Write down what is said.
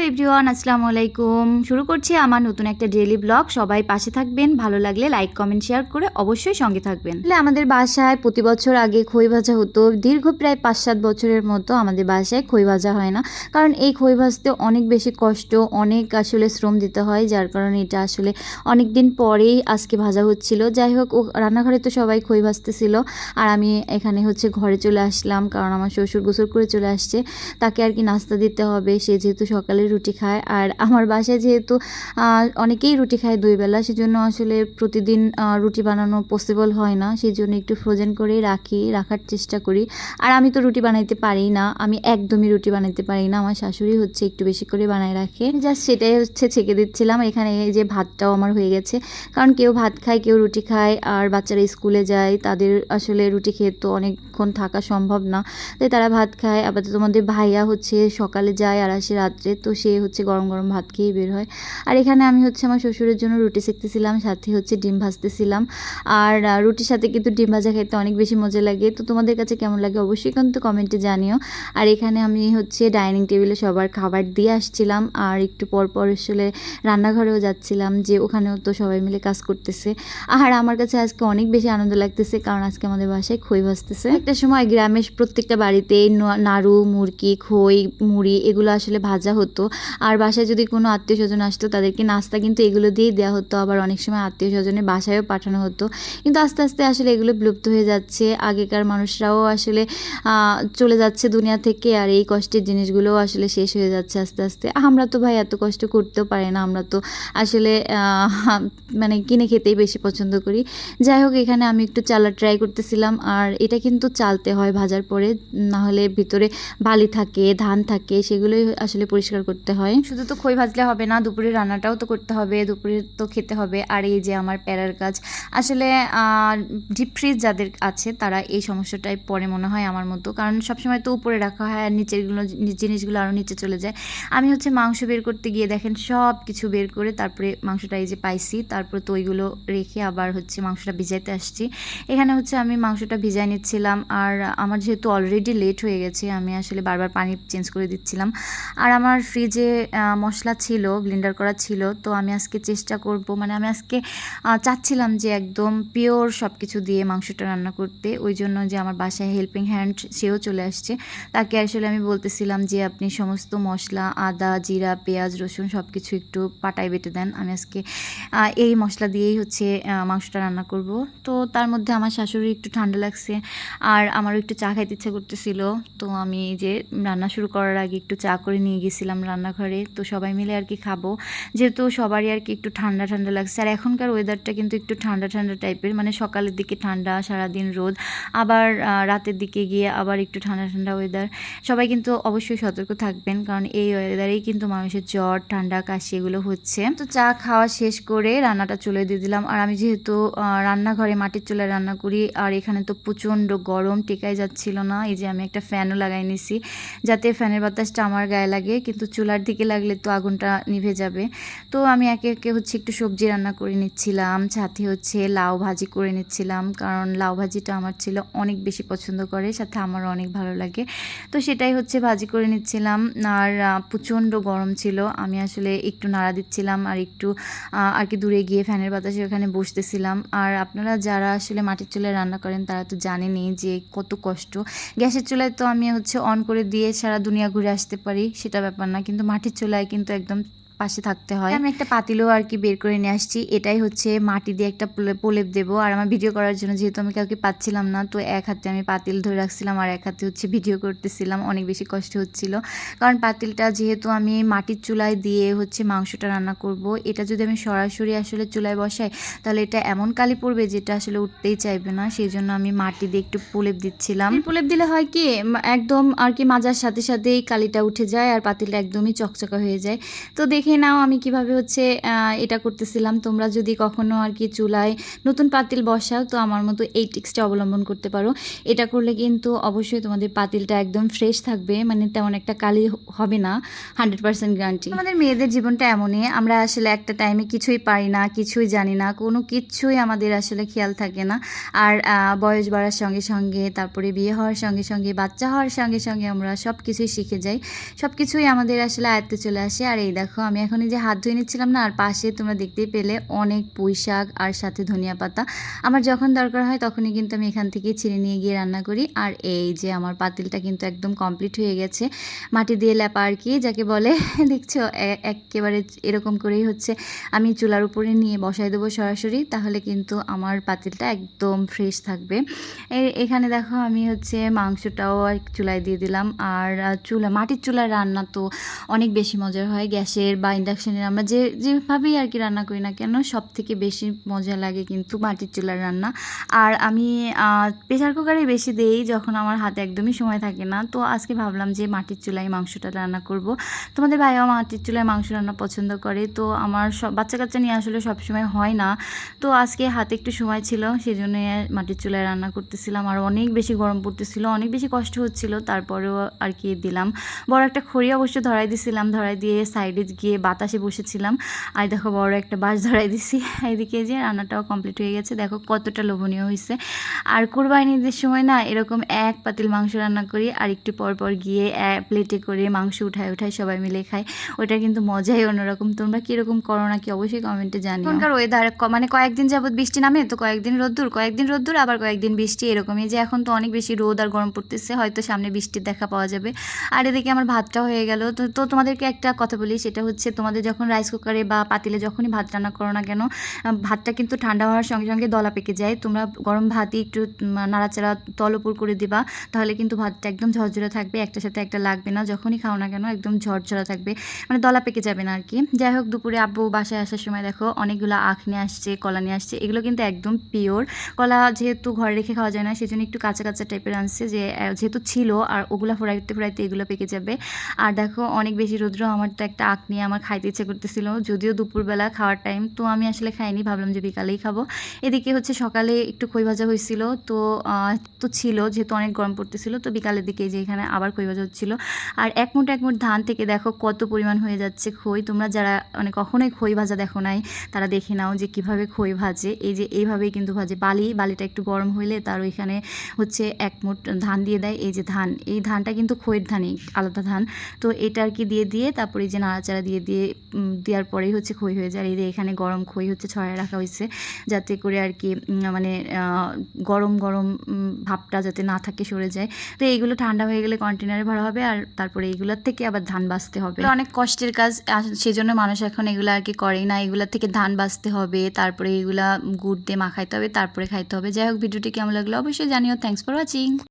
Everyone, আসসালামু আলাইকুম। শুরু করছি আমার নতুন একটা ডেইলি ব্লগ। সবাই পাশে থাকবেন, ভালো লাগলে লাইক কমেন্ট শেয়ার করে অবশ্যই সঙ্গে থাকবেন। তাহলে আমাদের বাসায় প্রতি বছর আগে খই ভাজা হতো। দীর্ঘ প্রায় 5-7 বছরের মতো আমাদের বাসায় খই ভাজা হয় না, কারণ এই খই ভাজতে অনেক বেশি কষ্ট, অনেক আসলে শ্রম দিতে হয়, যার কারণে এটা আসলে অনেক দিন পরেই আজকে ভাজা হচ্ছিল। যাই হোক, ও রান্নাঘরে তো সবাই খই ভাজতেছিল, আর আমি এখানে ঘরে চলে আসলাম, কারণ আমার শ্বশুর গোসল করে চলে আসছে, তাকে আর কি নাস্তা দিতে হবে। সে যেহেতু সকালে রুটি খায়, আর আমার বাসায় যেহেতু অনেকেই রুটি খায় 2 বেলা, সেজন্য আসলে প্রতিদিন রুটি বানানো পসিবল হয় না। সেই জন্য একটু ফ্রোজেন করেই রাখার চেষ্টা করি। আর আমি তো রুটি বানাইতে পারি না, আমি একদমই রুটি বানাইতে পারি না। আমার শাশুড়ি একটু বেশি করে বানায় রাখে, জাস্ট সেটাই ছেঁকে দিচ্ছিলাম। এখানে এই যে ভাতটাও আমার হয়ে গেছে, কারণ কেউ ভাত খায়, কেউ রুটি খায়, আর বাচ্চারা স্কুলে যায়, তাদের আসলে রুটি খেয়ে তো অনেকক্ষণ থাকা সম্ভব না, তাই তারা ভাত খায়। আবার তোমাদের ভাইয়া সকালে যায় আর আসে রাত্রে, তো সে গরম গরম ভাত খেয়ে বের হয়। আর এখানে আমি আমার শ্বশুরের জন্য রুটি সেঁকতেছিলাম, সাথে ডিম ভাজতেছিলাম। আর রুটির সাথে কিন্তু ডিম ভাজা খেতে অনেক বেশি মজা লাগে। তো তোমাদের কাছে কেমন লাগে অবশ্যই কিন্তু কমেন্টে জানিও। আর এখানে আমি ডাইনিং টেবিলে সবার খাবার দিয়ে আসছিলাম, আর একটু পর পর আসলে রান্নাঘরেও যাচ্ছিলাম, যে ওখানেও তো সবাই মিলে কাজ করতেছে। আর আমার কাছে আজকে অনেক বেশি আনন্দ লাগতেছে, কারণ আজকে আমাদের বাসায় খই ভাজতেছে। একটা সময় গ্রামের প্রত্যেকটা বাড়িতে নাড়ু, মুরগি, খই, মুড়ি এগুলো আসলে ভাজা হতো। আর বাসায় যদি কোনো আত্মীয় স্বজন আসতো, তাদেরকে নাস্তা কিন্তু এগুলো দিয়েই দেওয়া হতো। আবার অনেক সময় আত্মীয় স্বজনের বাসায়ও পাঠানো হতো। কিন্তু আস্তে আস্তে আসলে এগুলো বিলুপ্ত হয়ে যাচ্ছে। আগেকার মানুষরাও আসলে চলে যাচ্ছে দুনিয়া থেকে, আর এই কষ্টের জিনিসগুলোও আসলে শেষ হয়ে যাচ্ছে আস্তে আস্তে। আমরা তো ভাই এত কষ্ট করতেও পারি না, আমরা তো আসলে মানে কিনে খেতেই বেশি পছন্দ করি। যাই হোক, এখানে আমি একটু চালা ট্রাই করতেছিলাম, আর এটা কিন্তু চালতে হয় ভাজার পরে, না হলে ভিতরে বালি থাকে, ধান থাকে, সেগুলোই আসলে পরিষ্কার করতে হয়। শুধু তো খই ভাজলে হবে না, দুপুরে রান্নাটাও তো করতে হবে, দুপুরে তো খেতে হবে। আর এই যে আমার প্যারার কাজ, আসলে ডিপ ফ্রিজ যাদের আছে তারা এই সমস্যাটাই পড়ে মনে হয় আমার মতো, কারণ সবসময় তো উপরে রাখা হয় আর জিনিসগুলো আরও নিচে চলে যায়। আমি মাংস বের করতে গিয়ে দেখেন সব কিছু বের করে তারপরে মাংসটা এই যে পাইছি, তারপরে তো ওইগুলো রেখে আবার মাংসটা ভিজাইতে আসছি। এখানে আমি মাংসটা ভিজাই নিচ্ছিলাম, আর আমার যেহেতু অলরেডি লেট হয়ে গেছে, আমি আসলে বারবার পানি চেঞ্জ করে দিচ্ছিলাম। আর আমার ফ্রিজে মশলা ছিল, ব্লেন্ডার করা ছিল, তো আমি আজকে চেষ্টা করব, মানে আমি আজকে চাচ্ছিলাম যে একদম পিওর সব কিছু দিয়ে মাংসটা রান্না করতে। ওই জন্য যে আমার বাসায় হেল্পিং হ্যান্ড সেও চলে আসছে, তাকে আসলে আমি বলতেছিলাম যে আপনি সমস্ত মশলা, আদা, জিরা, পেঁয়াজ, রসুন সব কিছু একটু পাটায় বেটে দেন, আমি আজকে এই মশলা দিয়েই মাংসটা রান্না করব। তো তার মধ্যে আমার শাশুড়ি একটু ঠান্ডা লাগছে, আর আমারও একটু চা খাইতে ইচ্ছা করতেছিল। তো আমি যে রান্না শুরু করার আগে একটু চা করে নিয়ে গেছিলাম রান্নাঘরে, তো সবাই মিলে আর কি খাবো, যেহেতু সবারই আর কি একটু ঠান্ডা ঠান্ডা লাগছে। আর এখনকার ওয়েদারটা কিন্তু একটু ঠান্ডা ঠান্ডা টাইপের, মানে সকালের দিকে ঠান্ডা, সারাদিন রোদ, আবার রাতের দিকে গিয়ে আবার একটু ঠান্ডা ঠান্ডা ওয়েদার। সবাই কিন্তু অবশ্যই সতর্ক থাকবেন, কারণ এই ওয়েদারেই কিন্তু মানুষের জ্বর, ঠান্ডা, কাশি এগুলো হচ্ছে। তো চা খাওয়া শেষ করে রান্নাটা চলে দিয়ে দিলাম। আর আমি যেহেতু রান্নাঘরে মাটির চুলায় রান্না করি, আর এখানে তো প্রচণ্ড গরম, টেকাই যাচ্ছিল না। এই যে আমি একটা ফ্যানও লাগাই নিছি, যাতে ফ্যানের বাতাসটা আমার গায়ে লাগে, কিন্তু চুলার দিকে লাগলে তো আগুনটা নিভে যাবে। তো আমি একে একে একটু সবজি রান্না করে নিচ্ছিলাম, সাথে লাউ ভাজি করে নিচ্ছিলাম, কারণ লাউ ভাজিটা আমার ছেলে অনেক বেশি পছন্দ করে, সাথে আমারও অনেক ভালো লাগে। তো সেটাই ভাজি করে নিচ্ছিলাম। আর প্রচণ্ড গরম ছিল, আমি আসলে একটু নাড়া দিচ্ছিলাম, আর একটু আর কি দূরে গিয়ে ফ্যানের বাতাসে ওখানে বসতেছিলাম। আর আপনারা যারা আসলে মাটির চুলায় রান্না করেন তারা তো জানেনই যে কত কষ্ট। গ্যাসের চুলায় তো আমি অন করে দিয়ে সারা দুনিয়া ঘুরে আসতে পারি, সেটা ব্যাপার না, কিন্তু মাটির চুলায় কিন্তু একদম পাশে থাকতে হয়। আমি একটা পাতিলও আর কি বের করে নিয়ে আসছি, এটাই মাটি দিয়ে একটা প্রলেপ দেবো। আর আমার ভিডিও করার জন্য যেহেতু আমি কাউকে পাচ্ছিলাম না, তো এক হাতে আমি পাতিল ধরে রাখছিলাম, আর এক হাতে ভিডিও করতেছিলাম। অনেক বেশি কষ্ট হচ্ছিল, কারণ পাতিলটা যেহেতু আমি মাটির চুলায় দিয়ে মাংসটা রান্না করব, এটা যদি আমি সরাসরি আসলে চুলায় বসাই তাহলে এটা এমন কালি পড়বে যেটা আসলে উঠতেই চাইবে না। সেই জন্য আমি মাটি দিয়ে একটু প্রলেপ দিচ্ছিলাম। প্রলেপ দিলে হয় কি, একদম আর কি মাজার সাথে সাথেই কালিটা উঠে যায়, আর পাতিলটা একদমই চকচকা হয়ে যায়। তো দেখে দেখে নাও আমি কিভাবে হচ্ছে এটা করতেছিলাম। তোমরা যদি কখনো আর কি চুলায় নতুন পাতিল বসাও তো আমার মতো এই টিক্সটা অবলম্বন করতে পারো। এটা করলে কিন্তু অবশ্যই তোমাদের পাতিলটা একদম ফ্রেশ থাকবে, মানে তেমন একটা কালি হবে না, 100% গ্যারান্টি। আমাদের মেয়েদের জীবনটা এমনই, আমরা আসলে একটা টাইমে কিছুই পারি না, কিছুই জানি না, কোনো কিছুই আমাদের আসলে খেয়াল থাকে না। আর বয়স বাড়ার সঙ্গে সঙ্গে, তারপরে বিয়ে হওয়ার সঙ্গে সঙ্গে, বাচ্চা হওয়ার সঙ্গে সঙ্গে আমরা সব কিছুই শিখে যাই, সব কিছুই আমাদের আসলে আয়ত্তে চলে আসে। আর এই দেখো আমি এখন এই যে হাত ধুয়ে নিচ্ছিলাম না, আর পাশে তোমরা দেখতেই পেলে অনেক পুঁই শাক আর সাথে ধনিয়া পাতা। আমার যখন দরকার হয় তখনই কিন্তু আমি এখান থেকে ছিঁড়ে নিয়ে গিয়ে রান্না করি। আর এই যে আমার পাতিলটা কিন্তু একদম কমপ্লিট হয়ে গেছে, মাটি দিয়ে লেপা আর কি যাকে বলে। দেখছো একেবারে এরকম করেই হচ্ছে আমি চুলার উপরে নিয়ে বসাই দেবো সরাসরি, তাহলে কিন্তু আমার পাতিলটা একদম ফ্রেশ থাকবে। এখানে দেখো আমি হচ্ছে মাংসটাও আর চুলায় দিয়ে দিলাম। আর মাটির চুলার রান্না তো অনেক বেশি মজার হয়, গ্যাসের বা ইন্ডাকশানের আমরা যেভাবেই আর কি রান্না করি না কেন, সব থেকে বেশি মজা লাগে কিন্তু মাটির চুলার রান্না। আর আমি প্রেসার কুকারে বেশি দেই যখন আমার হাতে একদমই সময় থাকে না। তো আজকে ভাবলাম যে মাটির চুলায় মাংসটা রান্না করব। তোমাদের ভাইও মাটির চুলায় মাংস রান্না পছন্দ করে, তো আমার সব বাচ্চা কাচ্চা নিয়ে আসলে সবসময় হয় না। তো আজকে হাতে একটু সময় ছিল, সেই জন্য মাটির চুলায় রান্না করতেছিলাম। আর অনেক বেশি গরম পড়তেছিল, অনেক বেশি কষ্ট হচ্ছিল, তারপরেও আর কি দিলাম। বড় একটা খড়ি অবশ্য ধরাই দিছিলাম, ধরাই দিয়ে সাইডে গিয়ে বাতাসে বসেছিলাম। আর দেখো বড় একটা বাঁশ ধরাই দিছি। এদিকে যে রান্নাটাও কমপ্লিট হয়ে গেছে, দেখো কতটা লোভনীয় হয়েছে। আর কোরবানিদের সময় না এরকম এক পাতিল মাংস রান্না করি, আর একটু পর পর গিয়ে প্লেটে করে মাংস উঠায় সবাই মিলে খাই। ওটা কিন্তু মজাই অন্যরকম। তোমরা কীরকম করো না কি অবশ্যই কমেন্টে জানিও। এখনকার ওয়েদার মানে কয়েকদিন যাবত বৃষ্টি নামে, তো কয়েকদিন রোদ্দুর আবার কয়েকদিন বৃষ্টি, এরকমই যে এখন তো অনেক বেশি রোদ আর গরম পড়তেছে, হয়তো সামনে বৃষ্টির দেখা পাওয়া যাবে। আর এদিকে আমার ভাতটাও হয়ে গেল। তো তোমাদেরকে একটা কথা বলি, সেটা হচ্ছে তোমাদের যখন রাইস কুকারে বা পাতিলে যখনই ভাত রান্না করো না কেন, ভাতটা কিন্তু ঠান্ডা হওয়ার সঙ্গে সঙ্গে দলা পেকে যায়। তোমরা গরম ভাতই একটু নাড়াচাড়া তল উপর করে দিবা, তাহলে কিন্তু ভাতটা একদম ঝরঝরা থাকবে, একটার সাথে একটা লাগবে না। যখনই খাও না কেন একদম ঝরঝরা থাকবে, মানে দলা পেকে যাবে না আর কি। যাই হোক, দুপুরে আব্বু বাসায় আসার সময় দেখো অনেকগুলো আখ নিয়ে আসছে, কলা নিয়ে আসছে। এগুলো কিন্তু একদম পিওর কলা, যেহেতু ঘরে রেখে খাওয়া যায় না সেজন্য একটু কাঁচা কাঁচা টাইপের আনছে, যে যেহেতু ছিল আর ওগুলো ফোড়াইতে এগুলো পেকে যাবে। আর দেখো অনেক বেশি রৌদ্র, আমার তো একটা আখ নিয়ে আমার খাইতে ইচ্ছে করতেছিল, যদিও দুপুরবেলা খাওয়ার টাইম, তো আমি আসলে খাইনি, ভাবলাম যে বিকালেই খাবো। এদিকে হচ্ছে সকালে একটু খই ভাজা হয়েছিল, তো ছিল যেহেতু অনেক গরম পড়তেছিল, তো বিকালের দিকে যে এখানে আবার খই ভাজা হচ্ছিল। আর এক মুঠ ধান থেকে দেখো কত পরিমাণ হয়ে যাচ্ছে খই। তোমরা যারা মানে কখনোই খই ভাজা দেখো নাই, তারা দেখে নাও যে কিভাবে খই ভাজে। এই যে এইভাবেই কিন্তু ভাজে, বালিটা একটু গরম হইলে তার ওইখানে হচ্ছে এক মুঠ ধান দিয়ে দেয়। এই যে ধান, এই ধানটা কিন্তু খইয়ের ধানই, আলাদা ধান। তো এটা আর কি দিয়ে তারপরে এই যে নাড়াচাড়া দেওয়ার পরেই হচ্ছে খই হয়ে যায়। এই যে এখানে গরম খই হচ্ছে ছড়ায় রাখা হয়েছে, যাতে করে আর কি মানে গরম ভাবটা যাতে না থাকে, সরে যায়। তো এইগুলো ঠান্ডা হয়ে গেলে কন্টেনারে ভরা হবে, আর তারপরে এইগুলোর থেকে আবার ধান বাছতে হবে। অনেক কষ্টের কাজ, সেজন্য মানুষ এখন এগুলো আর কি করেই না। এগুলোর থেকে ধান বাছতে হবে, তারপরে এগুলা গুড় দিয়ে মাখাইতে হবে, তারপরে খাইতে হবে। যাই হোক, ভিডিওটি কেমন লাগলো অবশ্যই জানিও। Thanks for watching.